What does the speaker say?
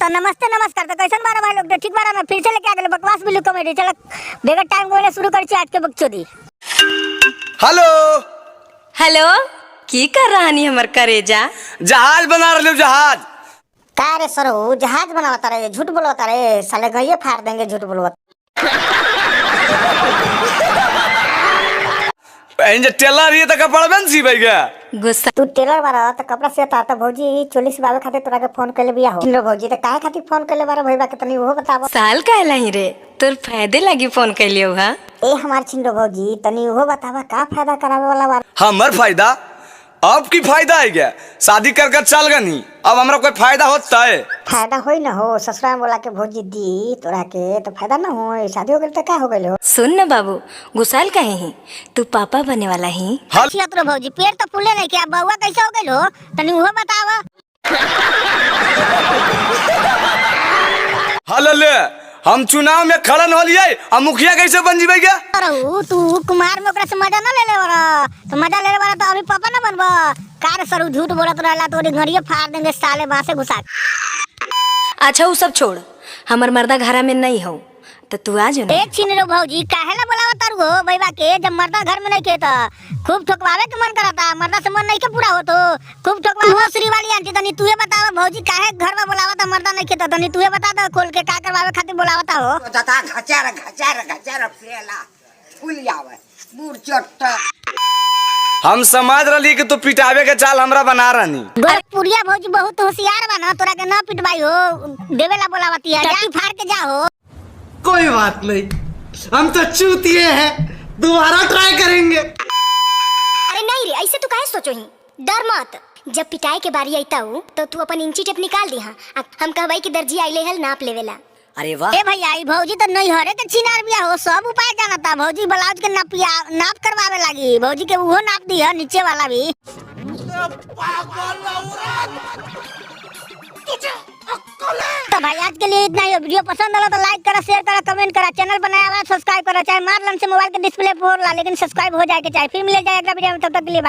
तो नमस्ते नमस्कार। तो कैसन बारा भाई लोग? तो ठीक बारा ना, फिर से लेके आ गए बकवास बिल्लू कॉमेडी। चलो बेगर टाइम को शुरू कर आज के बकचोदी। हेलो हेलो, की कर रहानी हमर करेजा? जहाज बना रहे हो, जहाज। का रे सरो, जहाज बनावता रे? झूठ बोलता रे साले, गइये फाड़ देंगे झूठ बोलवत। टेलर ये तो कपड़ा बन सी भाई क्या गुस्सा तू टेलर बारा तो कपड़ा सियाता तो भौजी चोली सिबावे खातिर तोरा के फोन कैले बिया हो। लो भौजी तो काहे खातिर फोन कैले बारा भईबा के तनी वो बतावो। साल कहला ही रे, तोर फायदे लगी फोन कैलियो हा। ए हमार छिंडो भौजी तनी वो बतावा का फायदा करावे वाला बारा। हमर फायदा? अब की फायदा है क्या? शादी कर कर चल गनी, अब हमरा कोई फायदा होता है? फायदा होई ना हो, ससुराल में बोला के भौजी दी तोरा के तो फायदा ना हो। शादी हो गई तो क्या हो गई हो? सुन न बाबू, गुसाल कहे ही तू पापा बने वाला ही। अच्छा तो भौजी पेड़ तो फूले नहीं क्या, बउआ कैसे हो गई हो तनी वो बतावा। हेलो ले, हम चुनाव में खड़न हो लिए, अब मुखिया कैसे बन जीबे क्या? अरे तू कुमार में ओकरा से मजा ना ले ले वाला, तो मजा ले ले वाला तो अभी पापा ना बनबा। कार सरू झूठ बोलत रहला तो घड़िए फाड़ देंगे साले बांसे घुसा। अच्छा वो सब छोड़, हमर मर्दा घरा में नहीं हो तो तू आ जो। एक छीन रो भौजी काहे ला बोलावा तारू हो भईबा के? जब मर्दा घर में नहीं के त खूब ठोकवावे के मन करता, मर्दा से मन नहीं के पूरा हो तो खूब ठोकवावे। श्री वाली आंटी तनी तूहे बतावा भौजी काहे घर में बोलावा त मर्दा नहीं के त तनी तूहे बता दे खोल के का करवावे खातिर बोलावता हो। तथा घचार फेला फूल आवे बूढ़ चट्ट। हम समझ रही कि तू पिटावे के चाल हमरा बना रही। गोरखपुरिया भौजी बहुत होशियार बा ना, तोरा के ना पिटवाई हो, देवेला बोलावती है। जाती फाड़ के जाओ। कोई बात नहीं, हम तो चूतिए हैं, दोबारा ट्राई करेंगे। अरे नहीं रे, ऐसे तू काहे सोचो ही? डर मत, जब पिटाई के बारी आईता हूँ तो तू अपन इंची टेप निकाल दी। हाँ हम कहवाई कि दर्जी आइले हल नाप लेवेला। अरे वाह ए भैया ई भौजी तो नहीं हरे के छिनार बिया हो, सब उपाय जानता। भौजी ब्लाउज के नाप करवावे लगी, भौजी के वो नाप दी है नीचे वाला भी। तो भाई आज के लिए इतना ही। वीडियो पसंद आला तो लाइक करा, शेयर करा, कमेंट करा, चैनल बनाया हुआ सब्सक्राइब करा, चाहे मार लन से मोबाइल के डिस्प्ले फोड़ ला, लेकिन सब्सक्राइब हो जाए के चाहे। फिर मिले जाए अगला वीडियो में, तब तक के लिए।